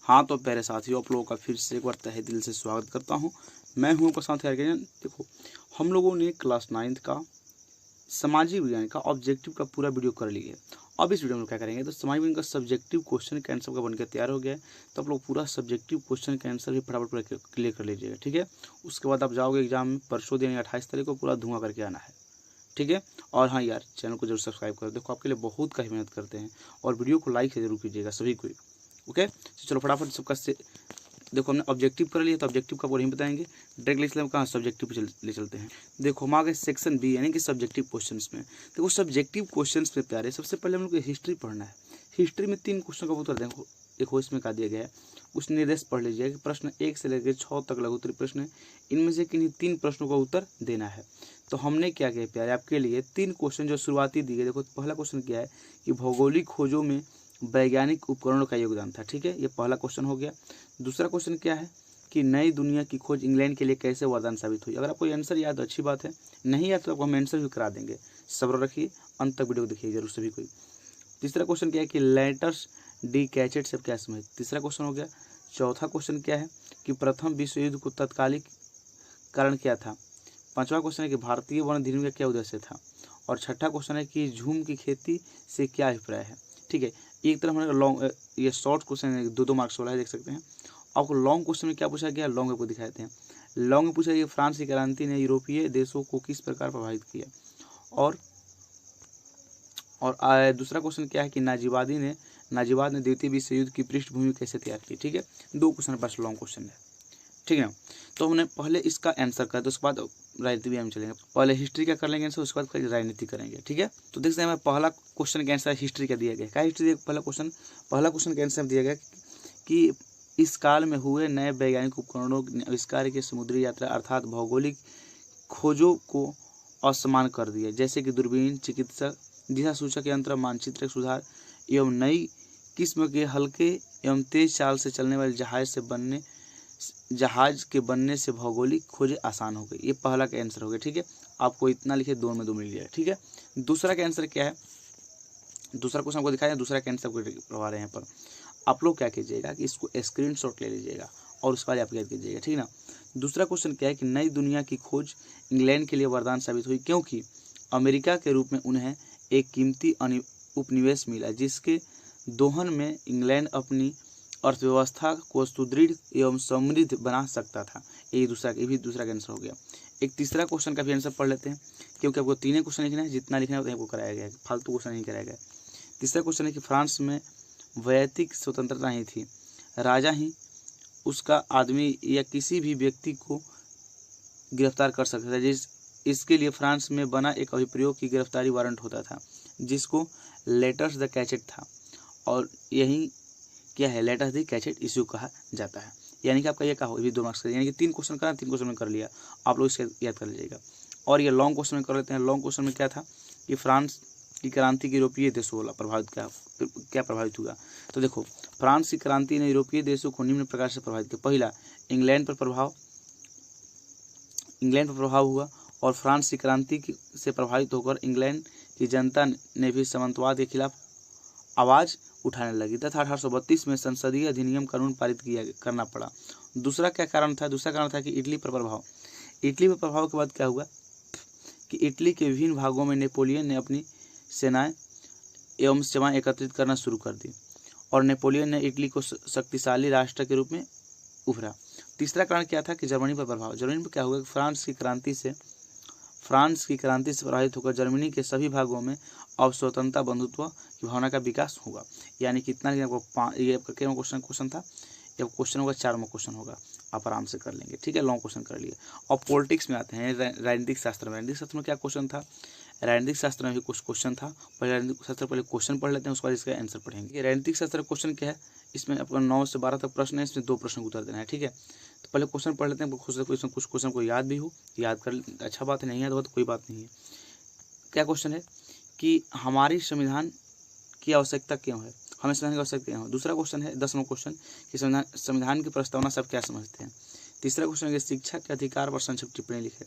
हाँ तो प्यारे साथियों, आप लोगों का फिर से एक बार तहे दिल से स्वागत करता हूँ। मैं हूँ आपका साथी अर्गेजन। देखो, हम लोगों ने क्लास 9th का सामाजिक विज्ञान का ऑब्जेक्टिव का पूरा वीडियो कर लिया है। अब इस वीडियो में क्या करेंगे, तो सामाजिक विज्ञान का सब्जेक्टिव क्वेश्चन के आंसर का बनकर तैयार हो गया है। तो आप लोग पूरा सब्जेक्टिव क्वेश्चन के आंसर भी फटाफट पूरा क्लियर कर लीजिएगा, ठीक है। उसके बाद आप जाओगे एग्जाम में, परसों दिन 28 तारीख को पूरा धुआं करके आना है, ठीक है। और हाँ यार, चैनल को जरूर सब्सक्राइब करो। देखो, आपके लिए बहुत काफ़ी मेहनत करते हैं, और वीडियो को लाइक जरूर कीजिएगा सभी को, ओके। तो चलो फटाफट सबका से देखो, हमने ऑब्जेक्टिव कर लिया, तो ऑब्जेक्टिव का नहीं बताएंगे, डायरेक्टली इसलिए कहाँ सब्जेक्टिव पे ले चलते हैं। देखो, हम आ गए सेक्शन बी यानी कि सब्जेक्टिव क्वेश्चंस में। देखो, सब्जेक्टिव क्वेश्चंस में प्यारे, सबसे पहले हम लोग को हिस्ट्री पढ़ना है। हिस्ट्री में 3 क्वेश्चन का उत्तर देखो। देखो इसमें क्या दिया गया है, उस निर्देश पढ़ लीजिए कि प्रश्न 1 से लेकर 6 तक लघु उत्तरीय प्रश्न है। इनमें से किन्हीं 3 प्रश्नों का उत्तर देना है। तो हमने क्या किया प्यारे, आपके लिए 3 क्वेश्चन जो शुरुआती दिए गए। देखो, पहला क्वेश्चन क्या है कि भौगोलिक खोजों में वैज्ञानिक उपकरणों का योगदान था, ठीक है, ये पहला क्वेश्चन हो गया। दूसरा क्वेश्चन क्या है कि नई दुनिया की खोज इंग्लैंड के लिए कैसे वरदान साबित हुई। अगर आपको आंसर याद, अच्छी बात है, नहीं याद तो आपको हम आंसर भी करा देंगे। सब्र रखिए, अंत तक वीडियो देखिए जरूर सभी कोई। तीसरा क्वेश्चन क्या है कि लेटर्स डी कैचेट से क्या समझ, तीसरा क्वेश्चन हो गया। चौथा क्वेश्चन क्या है कि प्रथम विश्व युद्ध को तत्कालिक कारण क्या था। पांचवा क्वेश्चन है कि भारतीय वन अधिनियम का क्या उद्देश्य था। और छठा क्वेश्चन है कि झूम की खेती से क्या अभिप्राय है, ठीक है। एक तरफ हमने लॉन्ग, ये शॉर्ट क्वेश्चन है, 2-2 मार्क्स वाला है, देख सकते हैं। आपको लॉन्ग क्वेश्चन में क्या पूछा गया, लॉन्ग आपको दिखाते हैं। लॉन्ग में पूछा गया फ्रांस की क्रांति ने यूरोपीय देशों को किस प्रकार प्रभावित किया। और दूसरा क्वेश्चन क्या है कि नाजीवाद ने द्वितीय विश्व युद्ध की पृष्ठभूमि कैसे तैयार की, ठीक है। 2 क्वेश्चन बस लॉन्ग क्वेश्चन है, ठीक है ना। तो हमने पहले इसका आंसर कर दिया, उसके बाद राजनीति भी हम चलेंगे। पहले हिस्ट्री का कर लेंगे आंसर, उसके बाद फिर राजनीति करेंगे, ठीक है। तो देखते हैं, हमें पहला क्वेश्चन का आंसर हिस्ट्री का दिया गया। क्या हिस्ट्री पहला क्वेश्चन का आंसर दिया गया कि इस काल में हुए नए वैज्ञानिक उपकरणों ने आविष्कार की समुद्री यात्रा अर्थात भौगोलिक खोजों को असमान कर दिया, जैसे कि दूरबीन, चिकित्सक, दिशा सूचक यंत्र, मानचित्र सुधार एवं नई किस्म के हल्के एवं तेज चाल से चलने वाले जहाज के बनने से भौगोलिक खोजें आसान हो गई। ये पहला का आंसर हो गया, ठीक है। आपको इतना लिखे, 2 में 2 मिल जाए, ठीक है। दूसरा का आंसर क्या है, दूसरा क्वेश्चन आपको दिखाया, दूसरा का आंसर करवा रहे हैं। पर आप लोग क्या कीजिएगा कि इसको स्क्रीनशॉट ले लीजिएगा और उसके बाद आप याद कीजिएगा, ठीक है ना। दूसरा क्वेश्चन क्या है कि नई दुनिया की खोज इंग्लैंड के लिए वरदान साबित हुई, क्योंकि अमेरिका के रूप में उन्हें एक कीमती उपनिवेश मिला, जिसके दोहन में इंग्लैंड अपनी अर्थव्यवस्था को सुदृढ़ एवं समृद्ध बना सकता था। ये भी दूसरा का आंसर हो गया। एक तीसरा क्वेश्चन का भी आंसर पढ़ लेते हैं, क्योंकि आपको 3 क्वेश्चन लिखना है, जितना लिखना है उतना आपको कराया गया है, फालतू क्वेश्चन नहीं कराया गया। तीसरा क्वेश्चन है कि फ्रांस में वैयक्तिक स्वतंत्रता नहीं थी, राजा ही उसका आदमी या किसी भी व्यक्ति को गिरफ्तार कर सकता था। इसके लिए फ्रांस में बना एक अभिप्रयोग की गिरफ्तारी वारंट होता था, जिसको लेटर्स द कैचेट था। और यही क्या है, लेटर्स द कैचेट इश्यू कहा जाता है। यानी कि आपका ये कहा, ये 2 मार्क्स का, यानी कि 3 क्वेश्चन करा, 3 क्वेश्चन में कर लिया। आप लोग इससे याद कर लीजिएगा। और ये लॉन्ग क्वेश्चन में कर लेते हैं। लॉन्ग क्वेश्चन में क्या था कि फ्रांस की क्रांति के यूरोपीय देशों वाला क्या प्रभावित हुआ। तो देखो, फ्रांस की क्रांति ने यूरोपीय देशों को निम्न प्रकार से प्रभावित किया। पहला, इंग्लैंड पर प्रभाव हुआ, और फ्रांस की क्रांति से प्रभावित होकर इंग्लैंड की जनता ने भी सामंतवाद के खिलाफ आवाज़ उठाने लगी तथा 1832 में संसदीय अधिनियम कानून पारित करना पड़ा। दूसरा क्या कारण था, दूसरा कारण था कि इटली पर प्रभाव के बाद क्या हुआ कि इटली के विभिन्न भागों में नेपोलियन ने अपनी सेनाएं एवं सेवाएं एकत्रित करना शुरू कर दी, और नेपोलियन ने इटली को शक्तिशाली राष्ट्र के रूप में उभरा। तीसरा कारण क्या था कि जर्मनी पर प्रभाव। जर्मनी पर क्या हुआ कि फ्रांस की क्रांति से प्रभावित होकर जर्मनी के सभी भागों में अब स्वतंत्रता बंधुत्व की भावना का विकास होगा। यानी कितना, ये आपका क्या क्वेश्चन था, ये क्वेश्चन होगा 4वां क्वेश्चन होगा, आप आराम से कर लेंगे, ठीक है। लॉन्ग क्वेश्चन कर लिए। और पॉलिटिक्स में आते हैं, राजनीतिक शास्त्र में क्या क्वेश्चन था, राजनीतिक शास्त्र में भी कुछ क्वेश्चन था। पहले राजनीतिक शास्त्र पहले क्वेश्चन पढ़ लेते हैं, उसके बाद इसका आंसर पढ़ेंगे। राजनीतिक शास्त्र क्वेश्चन क्या है, इसमें आपका 9 से 12 तक प्रश्न है, इसमें 2 प्रश्न उत्तर देना है, ठीक है। तो पहले क्वेश्चन पढ़ लेते हैं, कुछ क्वेश्चन को याद भी हो, याद कर, अच्छा बात है, नहीं याद हो तो कोई बात नहीं है। क्या क्वेश्चन है कि हमारी संविधान की आवश्यकता क्यों है, हमें संविधान की आवश्यकता क्यों है। दूसरा क्वेश्चन है 10वां क्वेश्चन कि संविधान की प्रस्तावना सब क्या समझते हैं। तीसरा क्वेश्चन है शिक्षा के अधिकार पर संक्षिप्त टिप्पणी लिखे।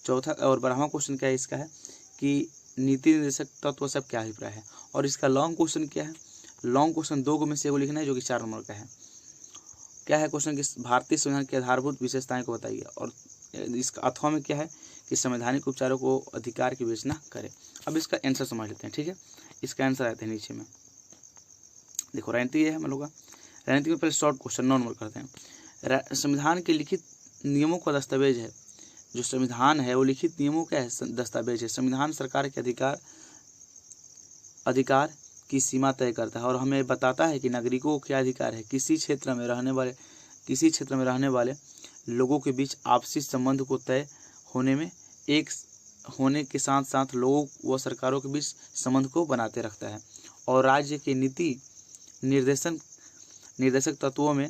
चौथा और 12वां क्वेश्चन क्या है, इसका है कि नीति निर्देशक तत्व सब क्या अभिप्राय है। और इसका लॉन्ग क्वेश्चन क्या है, लॉन्ग क्वेश्चन 2 में से एगो लिखना है, जो कि 4 नंबर का है। क्या है क्वेश्चन कि भारतीय संविधान की आधारभूत विशेषताएं को बताइए, और इसका अथवा में क्या है कि संवैधानिक उपचारों को अधिकार की विवेचना करे। अब इसका आंसर समझ लेते हैं, ठीक है। इसका आंसर आते हैं नीचे में, देखो राजनीति है हम लोग का। राजनीति में पहले शॉर्ट क्वेश्चन नॉर्मल करते हैं। संविधान के लिखित नियमों का दस्तावेज है। जो संविधान है वो लिखित नियमों का दस्तावेज है। संविधान सरकार के अधिकार की सीमा तय करता है और हमें बताता है कि नागरिकों को क्या अधिकार है। किसी क्षेत्र में रहने वाले लोगों के बीच आपसी संबंध को तय होने के साथ साथ लोगों व सरकारों के बीच संबंध को बनाते रखता है और राज्य के नीति निर्देशक तत्वों में,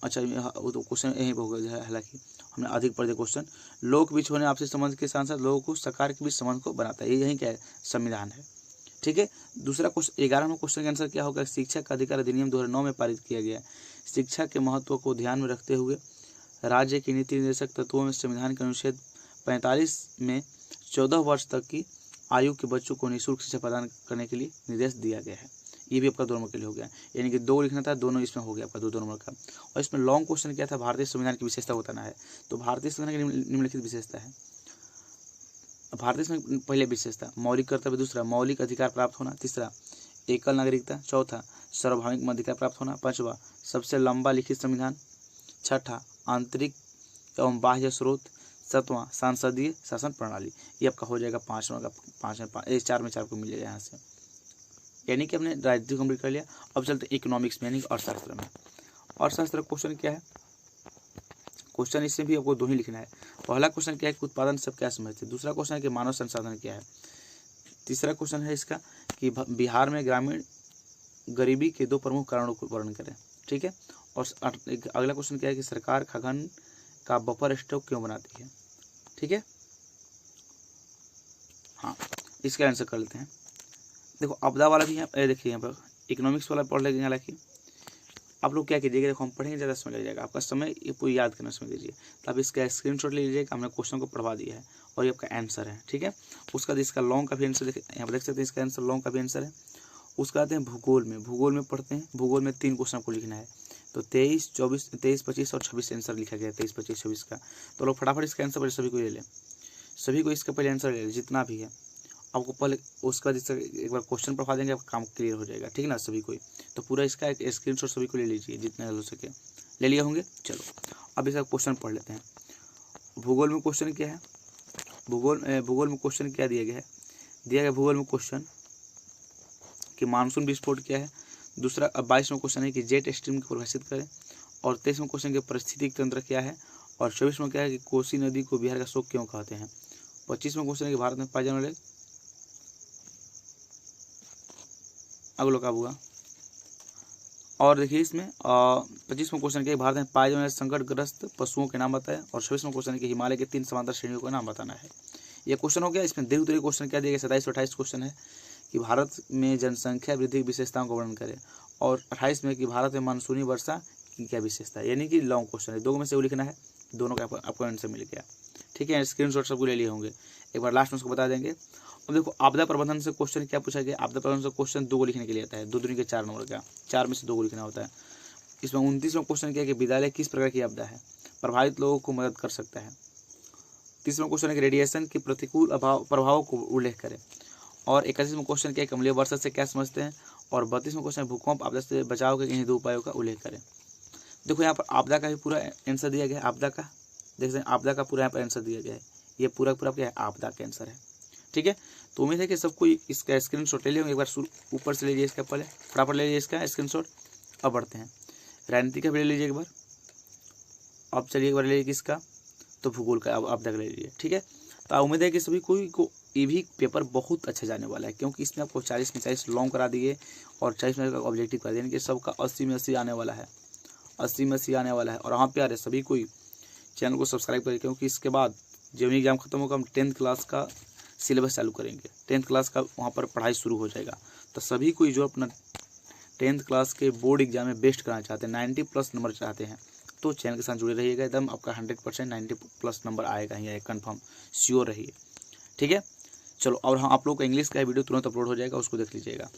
अच्छा वो तो क्वेश्चन यही हो गया, हालांकि हमने अधिक पढ़ दिया क्वेश्चन। लोगों के बीच होने आपसी संबंध के साथ साथ लोगों को सरकार के बीच संबंध को बनाता है, यही क्या है, संविधान है, ठीक है। दूसरा क्वेश्चन 11वां क्वेश्चन का आंसर क्या होगा, शिक्षा का अधिकार अधिनियम 2009 में पारित किया गया है। शिक्षा के महत्व को ध्यान में रखते हुए राज्य के नीति निर्देशक तत्वों में संविधान के अनुच्छेद 45 में 14 वर्ष तक की आयु के बच्चों को निःशुल्क शिक्षा प्रदान करने के लिए निर्देश दिया गया है। ये भी आपका 2 नंबर के लिए हो गया, यानी कि 2 लिखना था, दोनों इसमें हो गया आपका 2 नंबर का। और इसमें लॉन्ग क्वेश्चन क्या था, भारतीय संविधान की विशेषता बताना है। तो भारतीय संविधान की निम्नलिखित विशेषता है। भारतीय संविधान पहले विशेषता मौलिक कर्तव्य, दूसरा मौलिक अधिकार प्राप्त होना, तीसरा एकल नागरिकता, चौथा सार्वभौमिक अधिकार प्राप्त होना, पांचवा सबसे लंबा लिखित संविधान, छठा आंतरिक एवं बाह्य स्रोत, सातवां सांसदीय शासन प्रणाली। ये आपका हो जाएगा 5 नंबर का, 4 में 4 को मिलेगा यहाँ से, यानी कि हमने राजनीति कंप्लीट कर लिया। अब चलते इकोनॉमिक्स में, यानी कि अर्थशास्त्र में। अर्थशास्त्र क्वेश्चन क्या है, क्वेश्चन इसमें भी आपको 2 ही लिखना है। पहला क्वेश्चन क्या है कि उत्पादन सब क्या समझते हैं, दूसरा क्वेश्चन है कि मानव संसाधन क्या है, तीसरा क्वेश्चन है इसका कि बिहार में ग्रामीण गरीबी के 2 प्रमुख कारणों को वर्णन करें, ठीक है। और अगला क्वेश्चन क्या है कि सरकार खाद्यान्न का बफर स्टॉक क्यों बनाती है, ठीक है। हाँ, इसका आंसर कर लेते हैं। देखो आपदा वाला भी है, देखिए यहाँ पर इकोनॉमिक्स वाला पढ़ लेंगे। हालांकि आप लोग क्या कीजिएगा, देखो हम पढ़ेंगे ज़्यादा समय लग जाएगा, आपका समय ये पूरी याद करने समय दीजिए। तो आप इसका स्क्रीनशॉट ले लीजिएगा, हमने क्वेश्चन को पढ़वा दिया है और ये आपका आंसर है, ठीक है। उसका इसका लॉन्ग का भी आंसर यहाँ पर देख सकते हैं, इसका आंसर लॉन्ग का भी आंसर है। उसका आते हैं भूगोल में पढ़ते हैं। भूगोल में 3 क्वेश्चन आपको लिखना है, तो 23, 25 और 26 आंसर लिखा गया है, 23, 25, 26 का। तो लोग फटाफट इसका आंसर पहले सभी को ले लें, सभी को इसका पहले आंसर ले लें जितना भी है आपको पहले। उसका जिसका एक बार क्वेश्चन पढ़ा देंगे, आपका काम क्लियर हो जाएगा, ठीक है ना सभी को। तो पूरा इसका एक स्क्रीनशॉट सभी को ले लीजिए, जितने हो सके ले लिया होंगे। चलो अब इसका क्वेश्चन पढ़ लेते हैं। भूगोल में क्वेश्चन क्या है, भूगोल में क्वेश्चन क्या दिया गया भूगोल में क्वेश्चन कि मानसून विस्फोट क्या है। दूसरा 22वां क्वेश्चन है कि जेट स्ट्रीम को परिभाषित करें। और 23वां क्वेश्चन कि पारिस्थितिक तंत्र क्या है। और 24वां क्या है कि कोसी नदी को बिहार का शोक क्यों कहते हैं। 25वां क्वेश्चन है कि भारत में पाए जाने वाले अगलोकाबुआ। और देखिए इसमें 25वां क्वेश्चन क्या है, भारत में पाए जाने वाले संकटग्रस्त पशुओं के नाम बताएं। और 26वां क्वेश्चन है कि हिमालय के 3 समांतर श्रेणियों का नाम बताना है। ये क्वेश्चन हो गया। इसमें दीर्घ उत्तरीय क्वेश्चन क्या दिया गया, 27 और 28 क्वेश्चन है कि भारत में जनसंख्या वृद्धि की विशेषताओं का वर्णन करें। और 28 में कि भारत में मानसूनी वर्षा की क्या विशेषता है, यानी कि लॉन्ग क्वेश्चन है, 2 में से वो लिखना है, दोनों का आपको आंसर मिल गया, ठीक है। स्क्रीनशॉट सबको ले लिए होंगे, एक बार लास्ट में उसको बता देंगे। अब देखो आपदा प्रबंधन से क्वेश्चन क्या पूछा गया, आपदा प्रबंधन से क्वेश्चन 2 को लिखने के लिए आता है, 2 दूनी के 4 नंबर का, 4 में से 2 को लिखना होता है। इसमें 29वां क्वेश्चन क्या है कि विद्यालय किस प्रकार की आपदा है, प्रभावित लोगों को मदद कर सकता है। 30वां क्वेश्चन है कि रेडिएशन के प्रतिकूल प्रभाव को उल्लेख करें। और 31वां क्वेश्चन क्या है, अम्लीय वर्षा से क्या समझते हैं। और 32वां क्वेश्चन भूकंप आपदा से बचाव के इन्हीं 2 उपायों का उल्लेख करें। देखो यहाँ पर आपदा का भी पूरा आंसर दिया गया है, आपदा का देख सकते हैं, आपदा का पूरा यहाँ पर आंसर दिया गया है, ये पूरा क्या है, आपदा का आंसर है, ठीक है। तो उम्मीद है कि सबको इसका स्क्रीनशॉट ले लिया, एक बार ऊपर से ले लीजिए, इसका पहले फटाफट ले लीजिए इसका स्क्रीनशॉट। अब बढ़ते हैं राजनीति का भी ले लीजिए एक बार। अब चलिए एक बार ले लीजिए किसका, तो भूगोल का आपदा का ले लीजिए, ठीक है। तो उम्मीद है कि सभी को ये भी पेपर बहुत अच्छा जाने वाला है, क्योंकि इसमें आपको 40 में 40 लॉन्ग करा दिए और 40 में ऑब्जेक्टिव करा दिए, यानी कि सबका 80 में 80 आने वाला है, 80 में 80 आने वाला है। और यहाँ पे आ रहे सभी कोई चैनल को सब्सक्राइब करें, क्योंकि इसके बाद जब एग्जाम खत्म होगा हम 10th क्लास का सिलेबस चालू करेंगे, 10th क्लास का वहाँ पर पढ़ाई शुरू हो जाएगा। तो सभी कोई जो अपना 10th क्लास के बोर्ड एग्जाम में बेस्ट कराना चाहते हैं, 90+ नंबर चाहते हैं, तो चैनल के साथ जुड़े रहिएगा, एकदम आपका 100% 90+ नंबर आएगा ही, ये कन्फर्म श्योर रहिए, ठीक है। चलो और हाँ, आप लोग का इंग्लिश का वीडियो तुरंत अपलोड हो जाएगा, उसको देख लीजिएगा।